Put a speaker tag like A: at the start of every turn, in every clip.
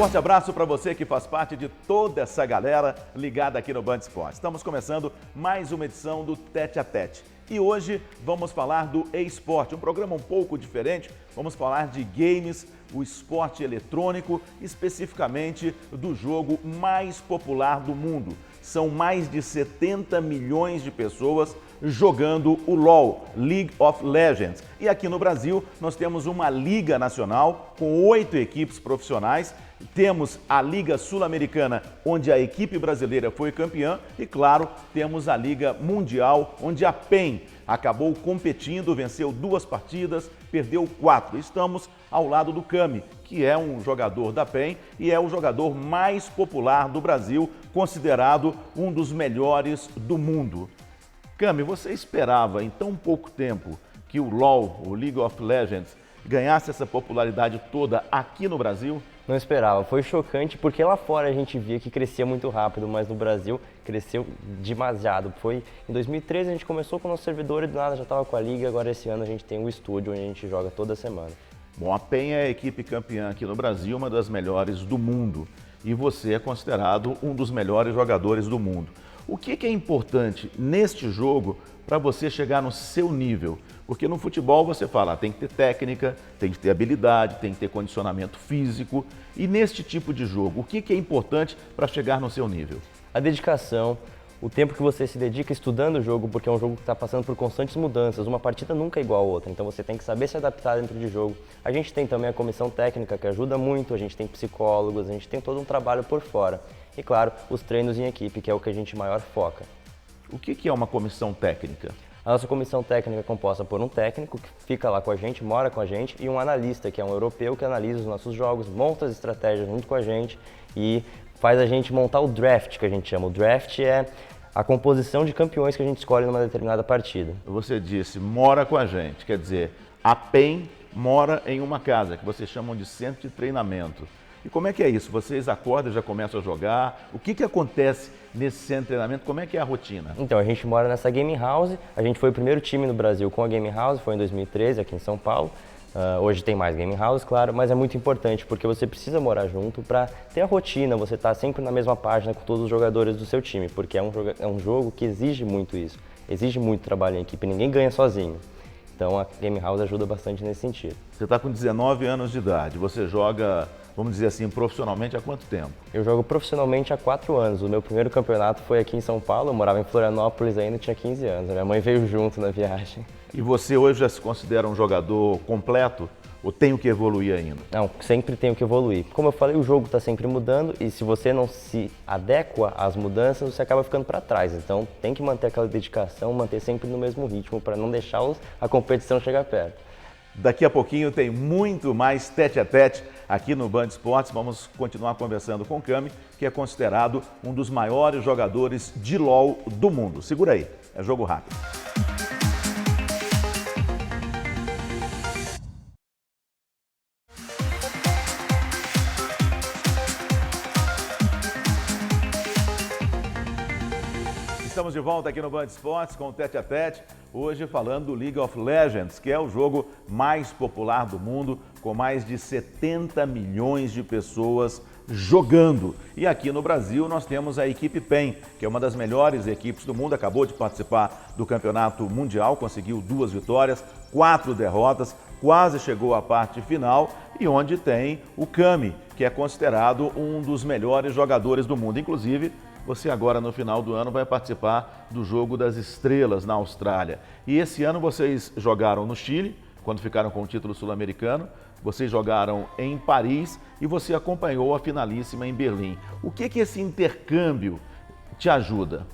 A: forte abraço para você que faz parte de toda essa galera ligada aqui no Band Esportes. Estamos começando mais uma edição do Tete a Tete. E hoje vamos falar do eSport, um programa um pouco diferente. Vamos falar de games, o esporte eletrônico, especificamente do jogo mais popular do mundo. São mais de 70 milhões de pessoas jogando o LoL, League of Legends. E aqui no Brasil nós temos uma Liga Nacional com 8 equipes profissionais. Temos a Liga Sul-Americana, onde a equipe brasileira foi campeã. E claro, temos a Liga Mundial, onde a PEN acabou competindo, venceu 2 partidas, perdeu 4. Estamos ao lado do Cami, que é um jogador da PEN e é o jogador mais popular do Brasil, considerado um dos melhores do mundo. Cami, você esperava em tão pouco tempo que o LoL, o League of Legends, ganhasse essa popularidade toda aqui no Brasil?
B: Não esperava, foi chocante porque lá fora a gente via que crescia muito rápido, mas no Brasil cresceu demasiado. Foi em 2013 a gente começou com o nosso servidor e do nada já estava com a liga, agora esse ano a gente tem um estúdio onde a gente joga toda semana.
A: Bom, a PEN é a equipe campeã aqui no Brasil, uma das melhores do mundo, e você é considerado um dos melhores jogadores do mundo. O que é importante neste jogo para você chegar no seu nível? Porque no futebol você fala, tem que ter técnica, tem que ter habilidade, tem que ter condicionamento físico. E neste tipo de jogo, o que é importante para chegar no seu nível?
B: A dedicação, o tempo que você se dedica estudando o jogo, porque é um jogo que está passando por constantes mudanças. Uma partida nunca é igual a outra, então você tem que saber se adaptar dentro de jogo. A gente tem também a comissão técnica que ajuda muito, a gente tem psicólogos, a gente tem todo um trabalho por fora. E claro, os treinos em equipe, que é o que a gente maior foca.
A: O que é uma comissão técnica?
B: A nossa comissão técnica é composta por um técnico que fica lá com a gente, mora com a gente, e um analista, que é um europeu que analisa os nossos jogos, monta as estratégias junto com a gente e faz a gente montar o draft, que a gente chama. O draft é a composição de campeões que a gente escolhe numa determinada partida.
A: Você disse, mora com a gente, quer dizer, a PEN mora em uma casa, que vocês chamam de centro de treinamento. E como é que é isso? Vocês acordam e já começam a jogar? O que acontece nesse centro de treinamento? Como é que é a rotina?
B: Então, a gente mora nessa Gaming House. A gente foi o primeiro time no Brasil com a Gaming House, foi em 2013, aqui em São Paulo. Hoje tem mais Gaming House, claro, mas é muito importante porque você precisa morar junto para ter a rotina, você tá sempre na mesma página com todos os jogadores do seu time, porque é um jogo que exige muito isso, exige muito trabalho em equipe, ninguém ganha sozinho. Então a Gaming House ajuda bastante nesse sentido.
A: Você está com 19 anos de idade, você joga, vamos dizer assim, profissionalmente há quanto tempo?
B: Eu jogo profissionalmente há 4 anos. O meu primeiro campeonato foi aqui em São Paulo, eu morava em Florianópolis ainda, tinha 15 anos. A minha mãe veio junto na viagem.
A: E você hoje já se considera um jogador completo ou tem o que evoluir ainda?
B: Não, sempre tenho que evoluir. Como eu falei, o jogo está sempre mudando e se você não se adequa às mudanças, você acaba ficando para trás. Então tem que manter aquela dedicação, manter sempre no mesmo ritmo para não deixar a competição chegar perto.
A: Daqui a pouquinho tem muito mais tete a tete aqui no Band Esportes. Vamos continuar conversando com o Cami, que é considerado um dos maiores jogadores de LoL do mundo. Segura aí, é jogo rápido. Estamos de volta aqui no Band Esportes com o Tete a Tete, hoje falando do League of Legends, que é o jogo mais popular do mundo, com mais de 70 milhões de pessoas jogando. E aqui no Brasil nós temos a equipe PEN, que é uma das melhores equipes do mundo, acabou de participar do campeonato mundial, conseguiu 2 vitórias, 4 derrotas, quase chegou à parte final e onde tem o Cami, que é considerado um dos melhores jogadores do mundo, inclusive. Você agora, no final do ano, vai participar do Jogo das Estrelas na Austrália. E esse ano vocês jogaram no Chile, quando ficaram com o título sul-americano. Vocês jogaram em Paris e você acompanhou a finalíssima em Berlim. O que esse intercâmbio te ajuda?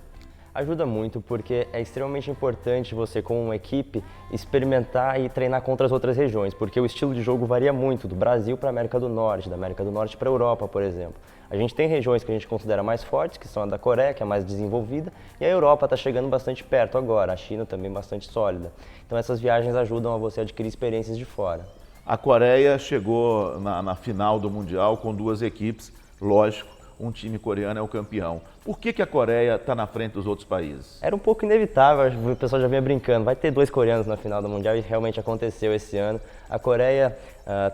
B: Ajuda muito porque é extremamente importante você, como uma equipe, experimentar e treinar contra as outras regiões, porque o estilo de jogo varia muito, do Brasil para a América do Norte, da América do Norte para a Europa, por exemplo. A gente tem regiões que a gente considera mais fortes, que são a da Coreia, que é mais desenvolvida, e a Europa está chegando bastante perto agora, a China também bastante sólida. Então essas viagens ajudam a você a adquirir experiências de fora.
A: A Coreia chegou na final do Mundial com 2 equipes, lógico, um time coreano é o campeão. Por que a Coreia está na frente dos outros países?
B: Era um pouco inevitável, o pessoal já vinha brincando, vai ter 2 coreanos na final do Mundial e realmente aconteceu esse ano. A Coreia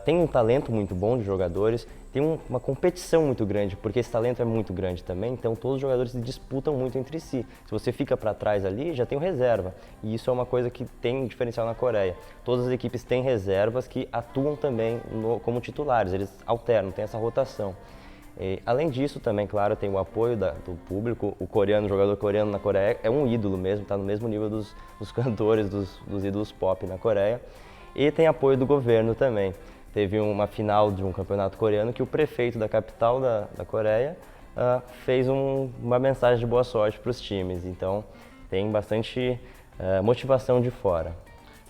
B: tem um talento muito bom de jogadores, tem uma competição muito grande, porque esse talento é muito grande também, então todos os jogadores se disputam muito entre si. Se você fica para trás ali, já tem o reserva, e isso é uma coisa que tem um diferencial na Coreia. Todas as equipes têm reservas que atuam também como titulares, eles alternam, tem essa rotação. Além disso, também, claro, tem o apoio do público. O jogador coreano na Coreia é um ídolo mesmo, está no mesmo nível dos cantores, dos ídolos pop na Coreia. E tem apoio do governo também. Teve uma final de um campeonato coreano que o prefeito da capital da Coreia fez uma mensagem de boa sorte para os times. Então, tem bastante motivação de fora.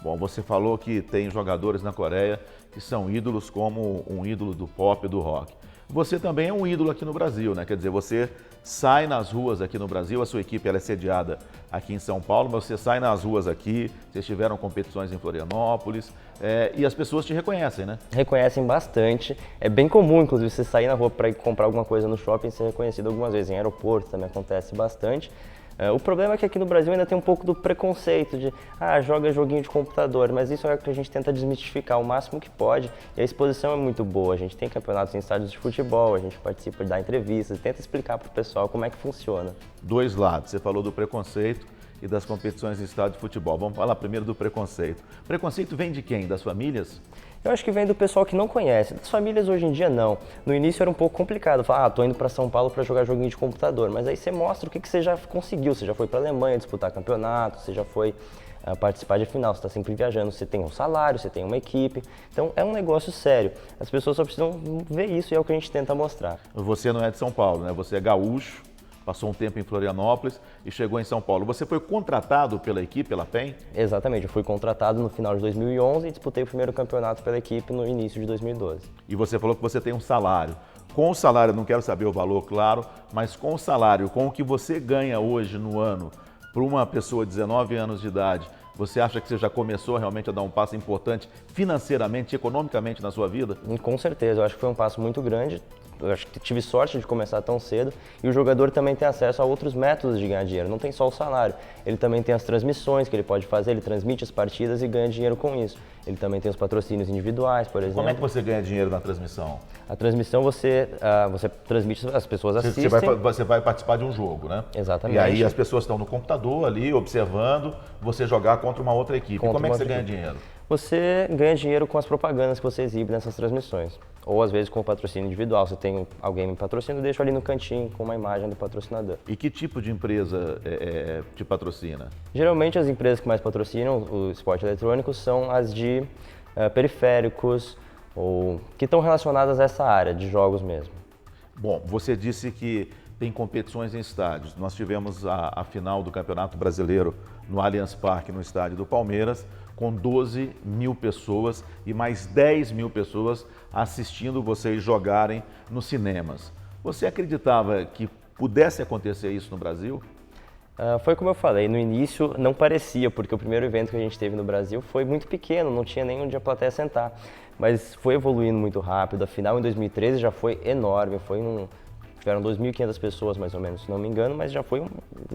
A: Bom, você falou que tem jogadores na Coreia que são ídolos como um ídolo do pop e do rock. Você também é um ídolo aqui no Brasil, né? Quer dizer, você sai nas ruas aqui no Brasil, a sua equipe ela é sediada aqui em São Paulo, mas você sai nas ruas aqui, vocês tiveram competições em Florianópolis e as pessoas te reconhecem, né?
B: Reconhecem bastante. É bem comum, inclusive, você sair na rua para ir comprar alguma coisa no shopping e ser reconhecido algumas vezes. Em aeroporto também acontece bastante. O problema é que aqui no Brasil ainda tem um pouco do preconceito de joga joguinho de computador, mas isso é o que a gente tenta desmistificar o máximo que pode e a exposição é muito boa. A gente tem campeonatos em estádios de futebol, a gente participa, dá entrevistas, tenta explicar para o pessoal como é que funciona.
A: 2 lados, você falou do preconceito e das competições em estádio de futebol. Vamos falar primeiro do preconceito. O preconceito vem de quem? Das famílias?
B: Eu acho que vem do pessoal que não conhece. Das famílias hoje em dia não. No início era um pouco complicado. Falar, tô indo para São Paulo para jogar joguinho de computador. Mas aí você mostra o que você já conseguiu. Você já foi para a Alemanha disputar campeonato, você já foi participar de final, você está sempre viajando, você tem um salário, você tem uma equipe. Então é um negócio sério. As pessoas só precisam ver isso e é o que a gente tenta mostrar.
A: Você não é de São Paulo, né? Você é gaúcho. Passou um tempo em Florianópolis e chegou em São Paulo. Você foi contratado pela equipe, pela PEN?
B: Exatamente, eu fui contratado no final de 2011 e disputei o primeiro campeonato pela equipe no início de 2012.
A: E você falou que você tem um salário. Com o salário, não quero saber o valor, claro, mas com o salário, com o que você ganha hoje no ano, para uma pessoa de 19 anos de idade, você acha que você já começou realmente a dar um passo importante financeiramente, economicamente na sua vida?
B: Com certeza, eu acho que foi um passo muito grande. Eu acho que tive sorte de começar tão cedo e o jogador também tem acesso a outros métodos de ganhar dinheiro, não tem só o salário. Ele também tem as transmissões que ele pode fazer, ele transmite as partidas e ganha dinheiro com isso. Ele também tem os patrocínios individuais, por exemplo.
A: Como é que você ganha dinheiro na transmissão?
B: A transmissão você transmite, as pessoas assistem.
A: Você vai participar de um jogo, né?
B: Exatamente.
A: E aí as pessoas estão no computador ali, observando você jogar contra uma outra equipe. Como é que você ganha dinheiro?
B: Você ganha dinheiro com as propagandas que você exibe nessas transmissões. Ou às vezes com o patrocínio individual. Você tem alguém me patrocina, eu deixo ali no cantinho com uma imagem do patrocinador.
A: E que tipo de empresa te patrocina?
B: Geralmente as empresas que mais patrocinam o esporte eletrônico são as de periféricos ou que estão relacionadas a essa área de jogos mesmo.
A: Bom, você disse que tem competições em estádios. Nós tivemos a final do Campeonato Brasileiro no Allianz Parque, no estádio do Palmeiras, com 12 mil pessoas e mais 10 mil pessoas assistindo vocês jogarem nos cinemas. Você acreditava que pudesse acontecer isso no Brasil?
B: Foi como eu falei, no início não parecia, porque o primeiro evento que a gente teve no Brasil foi muito pequeno, não tinha nem onde a plateia sentar. Mas foi evoluindo muito rápido, a final em 2013 já foi enorme, tiveram 2.500 pessoas mais ou menos, se não me engano, mas já foi um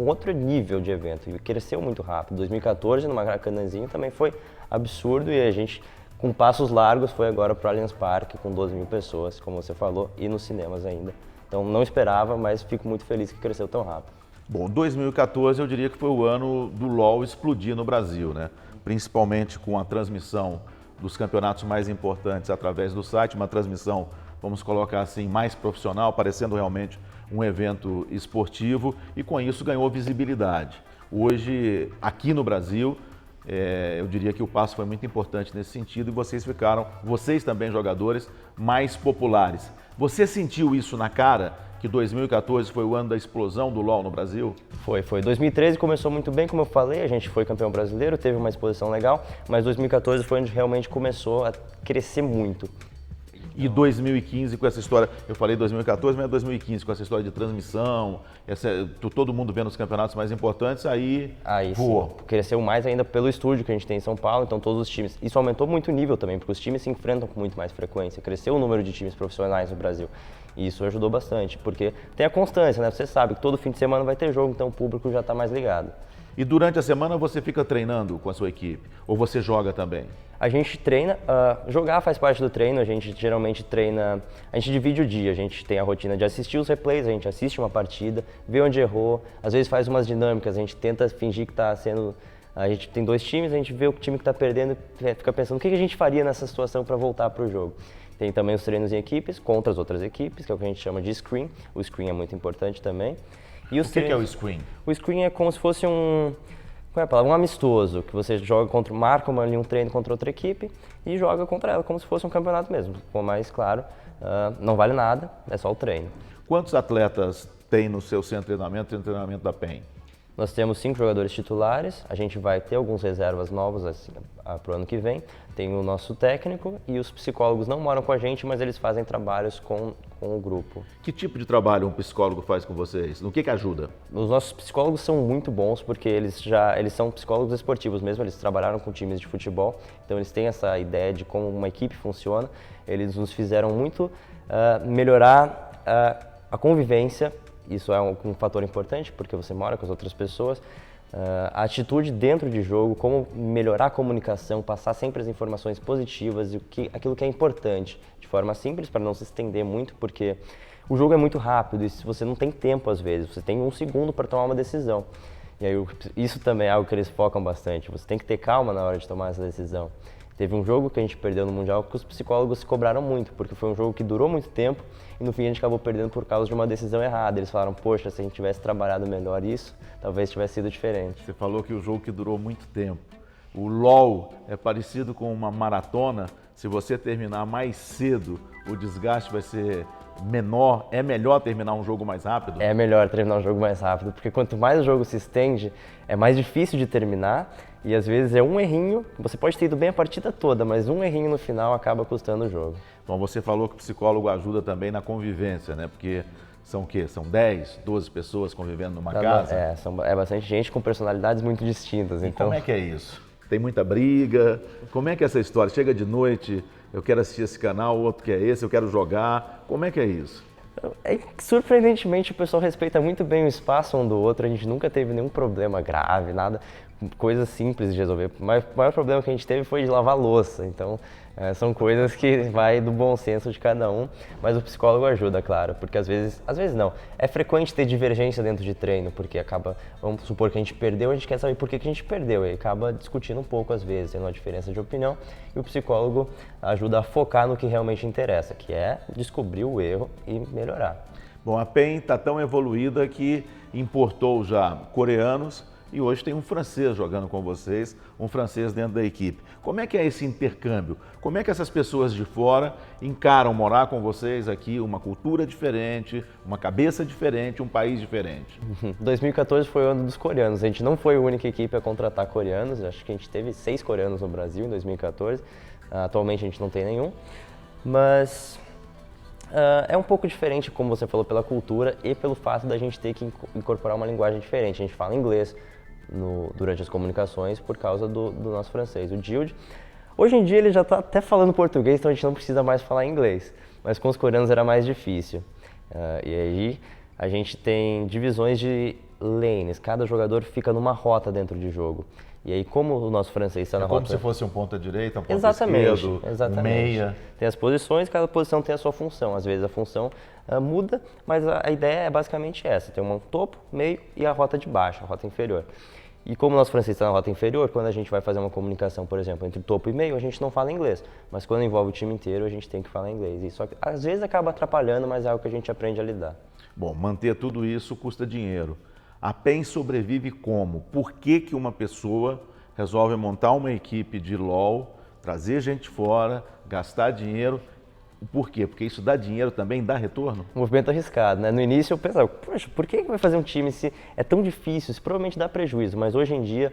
B: outro nível de evento e cresceu muito rápido. 2014 no Maracanãzinho também foi absurdo e a gente, com passos largos, foi agora para o Allianz Parque com 12 mil pessoas, como você falou, e nos cinemas ainda. Então não esperava, mas fico muito feliz que cresceu tão rápido.
A: Bom, 2014 eu diria que foi o ano do LoL explodir no Brasil, né? Principalmente com a transmissão dos campeonatos mais importantes através do site, uma transmissão, vamos colocar assim, mais profissional, parecendo realmente um evento esportivo e com isso ganhou visibilidade. Hoje, aqui no Brasil, eu diria que o passo foi muito importante nesse sentido e vocês também jogadores, mais populares. Você sentiu isso na cara, que 2014 foi o ano da explosão do LoL no Brasil?
B: Foi. 2013 começou muito bem, como eu falei, a gente foi campeão brasileiro, teve uma exposição legal, mas 2014 foi onde realmente começou a crescer muito.
A: E 2015 com essa história, eu falei 2014, mas é 2015 com essa história de transmissão, todo mundo vendo os campeonatos mais importantes, aí voou.
B: Sim, cresceu mais ainda pelo estúdio que a gente tem em São Paulo, então todos os times. Isso aumentou muito o nível também, porque os times se enfrentam com muito mais frequência, cresceu o número de times profissionais no Brasil. E isso ajudou bastante, porque tem a constância, né? Você sabe que todo fim de semana vai ter jogo, então o público já está mais ligado.
A: E durante a semana você fica treinando com a sua equipe? Ou você joga também?
B: A gente treina, jogar faz parte do treino, a gente geralmente treina, a gente divide o dia, a gente tem a rotina de assistir os replays, a gente assiste uma partida, vê onde errou, às vezes faz umas dinâmicas, a gente tenta fingir que está sendo, a gente tem 2 times, a gente vê o time que está perdendo e fica pensando o que a gente faria nessa situação para voltar para o jogo. Tem também os treinos em equipes, contra as outras equipes, que é o que a gente chama de screen, o screen é muito importante também. E
A: o que é o screen?
B: O screen é como se fosse um amistoso, que você joga marca ali um treino contra outra equipe e joga contra ela, como se fosse um campeonato mesmo. Mas, claro, não vale nada, é só o treino.
A: Quantos atletas tem no seu centro de treinamento da PEN?
B: Nós temos 5 jogadores titulares, a gente vai ter alguns reservas novas assim, para o ano que vem. Tem o nosso técnico e os psicólogos não moram com a gente, mas eles fazem trabalhos com o grupo.
A: Que tipo de trabalho um psicólogo faz com vocês? No que ajuda?
B: Os nossos psicólogos são muito bons porque eles são psicólogos esportivos mesmo, eles trabalharam com times de futebol, então eles têm essa ideia de como uma equipe funciona. Eles nos fizeram muito melhorar a convivência. Isso é um fator importante, porque você mora com as outras pessoas. A atitude dentro de jogo, como melhorar a comunicação, passar sempre as informações positivas e aquilo que é importante, de forma simples, para não se estender muito, porque o jogo é muito rápido e você não tem tempo às vezes, você tem 1 segundo para tomar uma decisão. E aí isso também é algo que eles focam bastante, você tem que ter calma na hora de tomar essa decisão. Teve um jogo que a gente perdeu no Mundial que os psicólogos se cobraram muito, porque foi um jogo que durou muito tempo e no fim a gente acabou perdendo por causa de uma decisão errada. Eles falaram, poxa, se a gente tivesse trabalhado melhor isso, talvez tivesse sido diferente.
A: Você falou que o jogo que durou muito tempo. O LoL é parecido com uma maratona. Se você terminar mais cedo, o desgaste vai ser menor. É melhor terminar um jogo mais rápido?
B: É melhor terminar um jogo mais rápido, porque quanto mais o jogo se estende, é mais difícil de terminar. E às vezes é um errinho, você pode ter ido bem a partida toda, mas um errinho no final acaba custando o jogo.
A: Bom, você falou que o psicólogo ajuda também na convivência, né? Porque são o quê? São 10, 12 pessoas convivendo numa casa?
B: É bastante gente com personalidades muito distintas. Então...
A: Como é que é isso? Tem muita briga? Como é que é essa história? Chega de noite, eu quero assistir esse canal, o outro quer esse, eu quero jogar. Como é que é isso?
B: Surpreendentemente, o pessoal respeita muito bem o espaço um do outro, a gente nunca teve nenhum problema grave, nada, coisas simples de resolver. O maior problema que a gente teve foi de lavar louça, então são coisas que vai do bom senso de cada um, mas o psicólogo ajuda, claro, porque às vezes não, é frequente ter divergência dentro de treino, porque vamos supor que a gente perdeu, a gente quer saber por que a gente perdeu, e acaba discutindo um pouco às vezes, tendo uma diferença de opinião, e o psicólogo ajuda a focar no que realmente interessa, que é descobrir o erro e melhorar.
A: Bom, a PEN está tão evoluída que importou já coreanos e hoje tem um francês jogando com vocês, um francês dentro da equipe. Como é que é esse intercâmbio? Como é que essas pessoas de fora encaram morar com vocês aqui, uma cultura diferente, uma cabeça diferente, um país diferente?
B: 2014 foi o ano dos coreanos. A gente não foi a única equipe a contratar coreanos. Acho que a gente teve 6 coreanos no Brasil em 2014. Atualmente a gente não tem nenhum. Mas é um pouco diferente, como você falou, pela cultura e pelo fato da gente ter que incorporar uma linguagem diferente. A gente fala inglês durante as comunicações por causa do nosso francês, o Gilde. Hoje em dia ele já está até falando português, então a gente não precisa mais falar inglês, mas com os coreanos era mais difícil. E aí a gente tem divisões de lanes, cada jogador fica numa rota dentro de jogo. E aí, como o nosso francês está na rota...
A: como se fosse um ponta-direita, um ponta-esquerdo, um meia.
B: Tem as posições, cada posição tem a sua função. Às vezes a função muda, mas a ideia é basicamente essa. Tem um topo, meio e a rota de baixo, a rota inferior. E como o nosso francês está na rota inferior, quando a gente vai fazer uma comunicação, por exemplo, entre topo e meio, a gente não fala inglês. Mas quando envolve o time inteiro, a gente tem que falar inglês. E só que, às vezes acaba atrapalhando, mas é algo que a gente aprende a lidar.
A: Bom, manter tudo isso custa dinheiro. A PEN sobrevive como? Por que uma pessoa resolve montar uma equipe de LoL, trazer gente fora, gastar dinheiro? Por quê? Porque isso dá dinheiro também, dá retorno?
B: Um movimento arriscado, né? No início eu pensava, poxa, por que vai fazer um time se é tão difícil? Isso provavelmente dá prejuízo, mas hoje em dia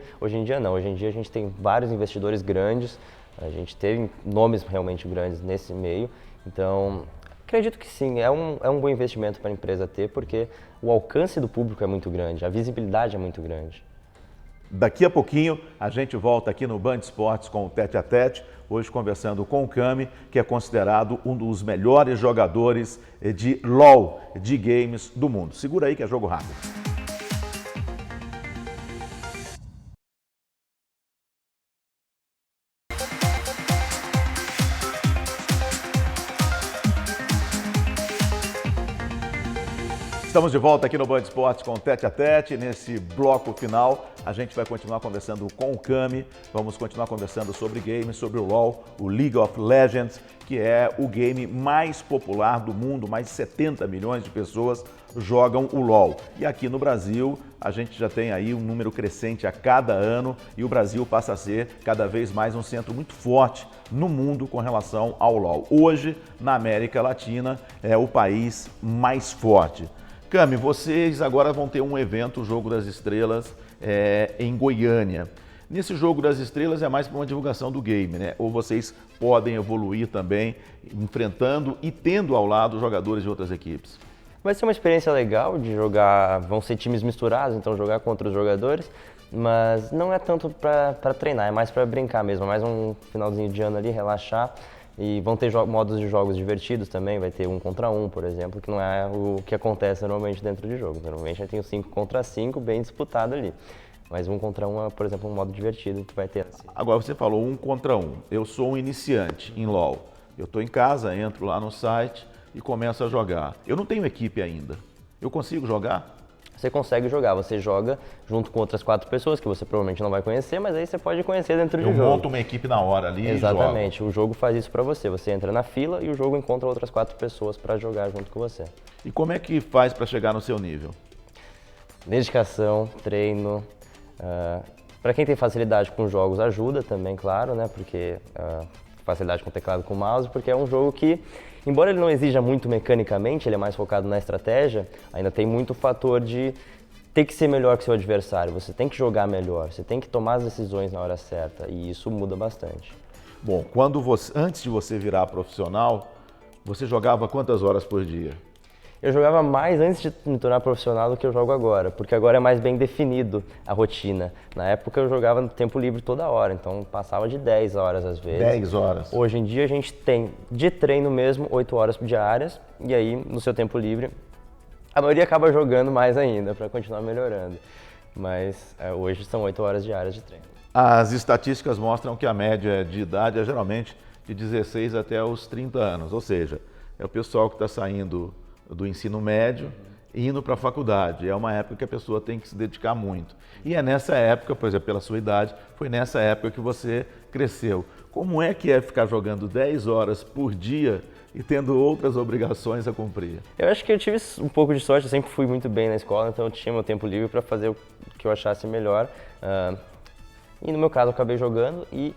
B: não. Hoje em dia a gente tem vários investidores grandes A gente teve nomes realmente grandes nesse meio, então acredito que sim, é um bom investimento para a empresa ter, porque o alcance do público é muito grande, a visibilidade é muito grande.
A: Daqui a pouquinho a gente volta aqui no Band Esportes com o Tete a Tete, hoje conversando com o Cami, que é considerado um dos melhores jogadores de LoL, de games do mundo. Segura aí que é jogo rápido. Estamos de volta aqui no Band Esportes com o Tete a Tete. Nesse bloco final, a gente vai continuar conversando com o Cami. Vamos continuar conversando sobre games, sobre o LoL, o League of Legends, que é o game mais popular do mundo. Mais de 70 milhões de pessoas jogam o LoL. E aqui no Brasil, a gente já tem aí um número crescente a cada ano e o Brasil passa a ser cada vez mais um centro muito forte no mundo com relação ao LoL. Hoje, na América Latina, é o país mais forte. Cami, vocês agora vão ter um evento, o Jogo das Estrelas, em Goiânia. Nesse Jogo das Estrelas é mais para uma divulgação do game, né? Ou vocês podem evoluir também, enfrentando e tendo ao lado jogadores de outras equipes?
B: Vai ser uma experiência legal de jogar, vão ser times misturados, então jogar contra os jogadores, mas não é tanto para treinar, é mais para brincar mesmo, é mais um finalzinho de ano ali, relaxar. E vão ter modos de jogos divertidos também, vai ter 1 contra 1, por exemplo, que não é o que acontece normalmente dentro de jogo. Normalmente tem o 5 contra 5 bem disputado ali. Mas 1 contra 1 é, por exemplo, um modo divertido que vai ter assim.
A: Agora você falou 1 contra 1. Eu sou um iniciante em LoL. Eu estou em casa, entro lá no site e começo a jogar. Eu não tenho equipe ainda. Eu consigo jogar?
B: Você consegue jogar, você joga junto com outras 4 pessoas que você provavelmente não vai conhecer, mas aí você pode conhecer dentro do jogo.
A: Eu monto uma equipe na hora ali.
B: Exatamente,
A: e jogo.
B: O jogo faz isso pra você. Você entra na fila e o jogo encontra outras 4 pessoas para jogar junto com você.
A: E como é que faz para chegar no seu nível?
B: Dedicação, treino. Para quem tem facilidade com jogos ajuda também, claro, né? Porque facilidade com teclado e com mouse, porque é um jogo que, embora ele não exija muito mecanicamente, ele é mais focado na estratégia, ainda tem muito fator de ter que ser melhor que seu adversário, você tem que jogar melhor, você tem que tomar as decisões na hora certa, e isso muda bastante.
A: Bom, antes de você virar profissional, você jogava quantas horas por dia?
B: Eu jogava mais antes de me tornar profissional do que eu jogo agora, porque agora é mais bem definido a rotina. Na época eu jogava no tempo livre toda hora, então passava de 10 horas às vezes.
A: 10 horas?
B: Hoje em dia a gente tem, de treino mesmo, 8 horas diárias, e aí no seu tempo livre, a maioria acaba jogando mais ainda, para continuar melhorando. Mas hoje são 8 horas diárias de treino.
A: As estatísticas mostram que a média de idade é geralmente de 16 até os 30 anos, ou seja, é o pessoal que está saindo do ensino médio e indo para a faculdade. É uma época que a pessoa tem que se dedicar muito. E é nessa época, por exemplo, pela sua idade, foi nessa época que você cresceu. Como é que é ficar jogando 10 horas por dia e tendo outras obrigações a cumprir?
B: Eu acho que eu tive um pouco de sorte, eu sempre fui muito bem na escola, então eu tinha meu tempo livre para fazer o que eu achasse melhor. E no meu caso eu acabei jogando e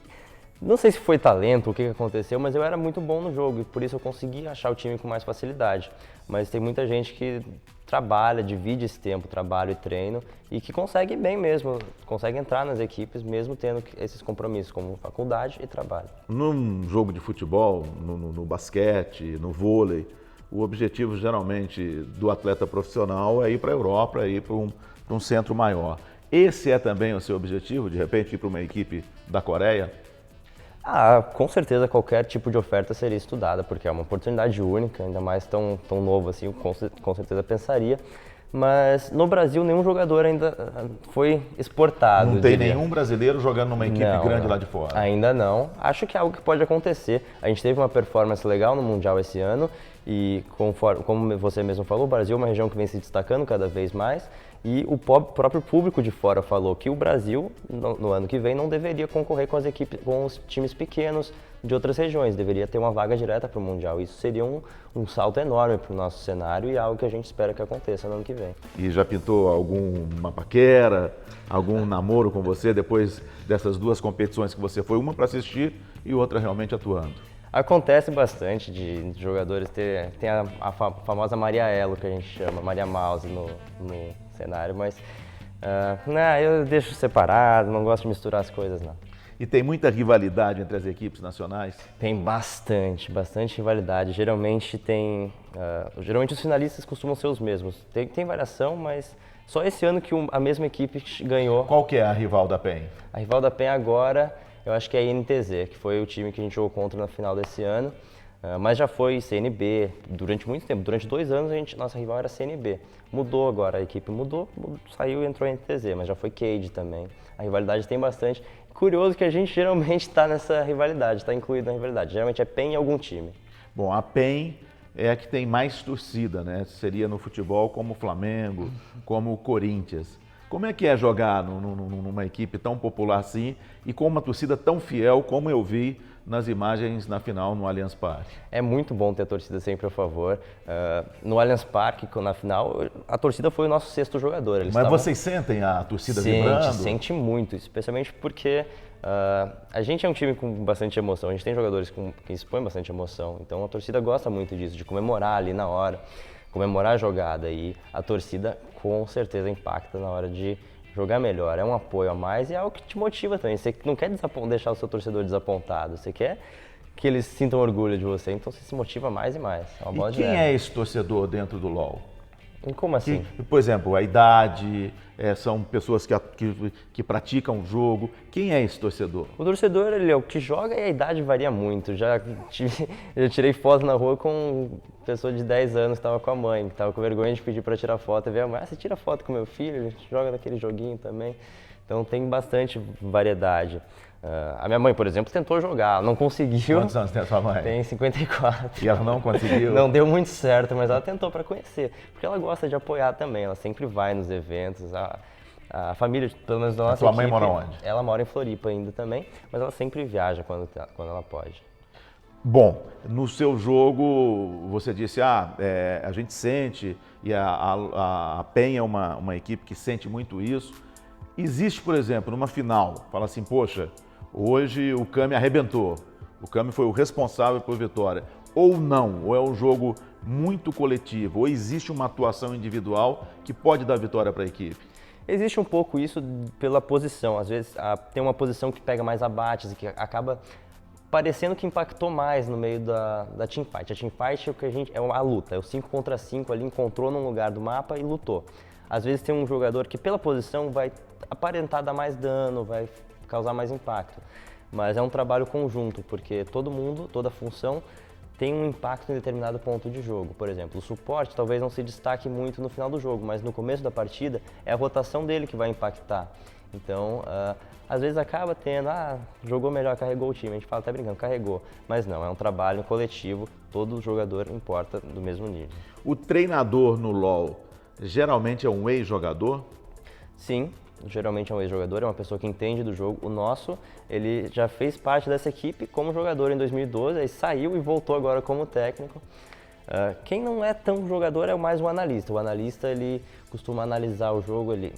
B: não sei se foi talento, o que aconteceu, mas eu era muito bom no jogo e por isso eu consegui achar o time com mais facilidade. Mas tem muita gente que trabalha, divide esse tempo, trabalho e treino, e que consegue bem mesmo, consegue entrar nas equipes mesmo tendo esses compromissos como faculdade e trabalho.
A: Num jogo de futebol, no basquete, no vôlei, o objetivo geralmente do atleta profissional é ir para a Europa, é ir para um centro maior. Esse é também o seu objetivo, de repente ir para uma equipe da Coreia?
B: Com certeza qualquer tipo de oferta seria estudada, porque é uma oportunidade única, ainda mais tão novo assim, eu com certeza pensaria. Mas no Brasil nenhum jogador ainda foi exportado.
A: Não tem nenhum brasileiro jogando numa equipe grande lá de fora?
B: Ainda não. Acho que é algo que pode acontecer. A gente teve uma performance legal no Mundial esse ano e, como você mesmo falou, o Brasil é uma região que vem se destacando cada vez mais. E o próprio público de fora falou que o Brasil, no ano que vem, não deveria concorrer com os times pequenos de outras regiões, deveria ter uma vaga direta para o Mundial. Isso seria um salto enorme para o nosso cenário e algo que a gente espera que aconteça no ano que vem.
A: E já pintou alguma paquera, algum namoro com você depois dessas duas competições que você foi, uma para assistir e outra realmente atuando?
B: Acontece bastante de jogadores tem a famosa Maria Elo, que a gente chama, Maria Mouse no cenário, mas eu deixo separado, não gosto de misturar as coisas, não.
A: E tem muita rivalidade entre as equipes nacionais?
B: Tem bastante rivalidade. Geralmente os finalistas costumam ser os mesmos. Tem variação, mas só esse ano que a mesma equipe ganhou.
A: Qual que é a rival da PEN?
B: A rival da PEN agora, eu acho que é a INTZ, que foi o time que a gente jogou contra na final desse ano. Mas já foi CNB durante muito tempo. Durante 2 anos, nossa rival era CNB. Mudou agora, a equipe saiu e entrou em NTZ, mas já foi Cade também. A rivalidade tem bastante. Curioso que a gente geralmente está nessa rivalidade, está incluído na rivalidade. Geralmente é PEN em algum time.
A: Bom, a PEN é a que tem mais torcida, né? Seria no futebol como o Flamengo, como o Corinthians. Como é que é jogar numa equipe tão popular assim e com uma torcida tão fiel como eu vi nas imagens na final no Allianz Parque?
B: É muito bom ter a torcida sempre a favor. No Allianz Parque, na final, a torcida foi o nosso 6º jogador.
A: Mas vocês sentem a torcida vibrando?
B: Sente muito, especialmente porque a gente é um time com bastante emoção, a gente tem jogadores que expõem bastante emoção, então a torcida gosta muito disso, de comemorar ali na hora, comemorar a jogada, e a torcida com certeza impacta na hora de jogar melhor, é um apoio a mais e é algo que te motiva também. Você não quer deixar o seu torcedor desapontado, você quer que eles sintam orgulho de você, então você se motiva mais e mais. É uma bola
A: e quem é esse torcedor dentro do LoL?
B: E como assim?
A: Por exemplo, a idade, são pessoas que praticam o jogo. Quem é esse torcedor?
B: O torcedor, ele é o que joga e a idade varia muito. Eu tirei foto na rua com uma pessoa de 10 anos que estava com a mãe, que estava com vergonha de pedir para tirar foto. E veio a mãe, você tira foto com meu filho, ele joga naquele joguinho também. Então tem bastante variedade. A minha mãe, por exemplo, tentou jogar, não conseguiu.
A: Quantos anos tem a sua mãe?
B: Tem 54.
A: E ela não conseguiu?
B: Não deu muito certo, mas ela tentou para conhecer, porque ela gosta de apoiar também, ela sempre vai nos eventos. A família, pelo menos da nossa
A: equipe... A sua mãe
B: equipe,
A: mora onde?
B: Ela mora em Floripa ainda também, mas ela sempre viaja quando ela pode.
A: Bom, no seu jogo você disse, a gente sente, e a PEN é uma equipe que sente muito isso. Existe, por exemplo, numa final, fala assim, poxa, hoje o Cami arrebentou, o Cami foi o responsável por vitória. Ou não, ou é um jogo muito coletivo, ou existe uma atuação individual que pode dar vitória para a equipe?
B: Existe um pouco isso pela posição, às vezes tem uma posição que pega mais abates e que acaba parecendo que impactou mais no meio da teamfight. A teamfight é o que é uma luta, é o 5 contra 5 ali, encontrou num lugar do mapa e lutou. Às vezes tem um jogador que pela posição vai aparentar dar mais dano, vai causar mais impacto. Mas é um trabalho conjunto, porque toda função tem um impacto em determinado ponto de jogo. Por exemplo, o suporte talvez não se destaque muito no final do jogo, mas no começo da partida é a rotação dele que vai impactar. Então, às vezes acaba tendo, jogou melhor, carregou o time, a gente fala até brincando, carregou. Mas não, é um trabalho coletivo, todo jogador importa do mesmo nível.
A: O treinador no LoL geralmente é um ex-jogador?
B: Sim, geralmente é um ex-jogador, é uma pessoa que entende do jogo. O nosso, ele já fez parte dessa equipe como jogador em 2012, aí saiu e voltou agora como técnico. Quem não é tão jogador é mais um analista. O analista, ele costuma analisar o jogo, ele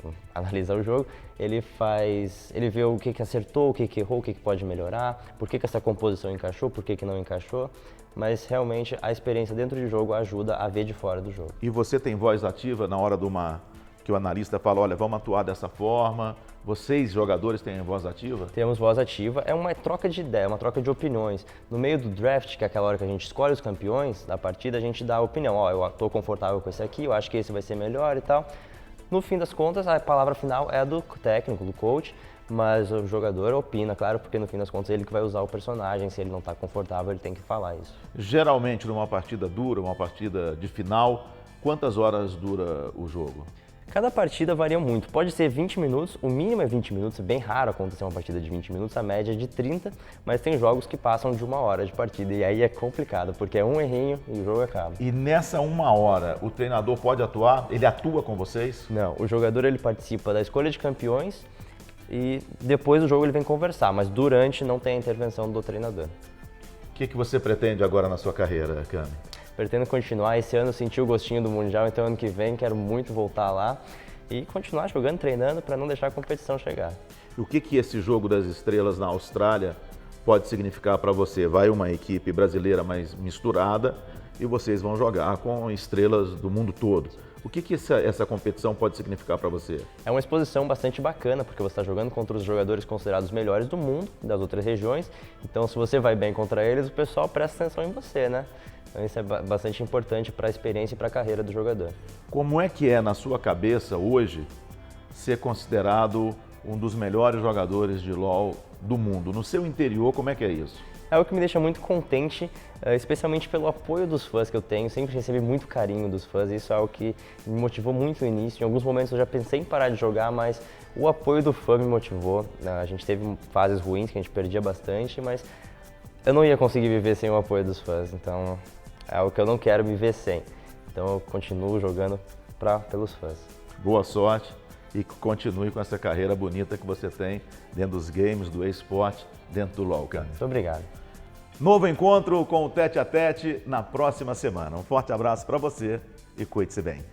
B: vê o que acertou, o que errou, o que pode melhorar, por que essa composição encaixou, por que não encaixou. Mas realmente a experiência dentro de jogo ajuda a ver de fora do jogo.
A: E você tem voz ativa na hora que o analista fala, olha, vamos atuar dessa forma? Vocês, jogadores, têm voz ativa?
B: Temos voz ativa, é uma troca de ideia, uma troca de opiniões. No meio do draft, que é aquela hora que a gente escolhe os campeões da partida, a gente dá a opinião, eu estou confortável com esse aqui, eu acho que esse vai ser melhor e tal. No fim das contas, a palavra final é do técnico, do coach, mas o jogador opina, claro, porque no fim das contas ele que vai usar o personagem, se ele não está confortável, ele tem que falar isso.
A: Geralmente, numa partida dura, uma partida de final, quantas horas dura o jogo?
B: Cada partida varia muito, pode ser 20 minutos, o mínimo é 20 minutos, é bem raro acontecer uma partida de 20 minutos, a média é de 30, mas tem jogos que passam de 1 hora de partida e aí é complicado, porque é um errinho e o jogo acaba.
A: E nessa 1 hora, o treinador pode atuar? Ele atua com vocês?
B: Não, o jogador ele participa da escolha de campeões e depois do jogo ele vem conversar, mas durante não tem a intervenção do treinador.
A: O que você pretende agora na sua carreira, Cami?
B: Pretendo continuar, esse ano eu senti o gostinho do Mundial, então ano que vem quero muito voltar lá e continuar jogando, treinando para não deixar a competição chegar.
A: E o que esse jogo das estrelas na Austrália pode significar para você? Vai uma equipe brasileira mais misturada e vocês vão jogar com estrelas do mundo todo. O que essa competição pode significar para você?
B: É uma exposição bastante bacana, porque você está jogando contra os jogadores considerados melhores do mundo, das outras regiões. Então, se você vai bem contra eles, o pessoal presta atenção em você, né? Então, isso é bastante importante para a experiência e para a carreira do jogador.
A: Como é que é, na sua cabeça, hoje, ser considerado um dos melhores jogadores de LoL do mundo? No seu interior, como é que é isso?
B: É o que me deixa muito contente, especialmente pelo apoio dos fãs que eu tenho. Sempre recebi muito carinho dos fãs, e isso é algo que me motivou muito no início. Em alguns momentos eu já pensei em parar de jogar, mas o apoio do fã me motivou. A gente teve fases ruins que a gente perdia bastante, mas eu não ia conseguir viver sem o apoio dos fãs, então é algo que eu não quero viver sem. Então eu continuo jogando pelos fãs.
A: Boa sorte e continue com essa carreira bonita que você tem dentro dos games, do esporte, dentro do LoL, cara.
B: Muito obrigado.
A: Novo encontro com o Tete a Tete na próxima semana. Um forte abraço para você e cuide-se bem.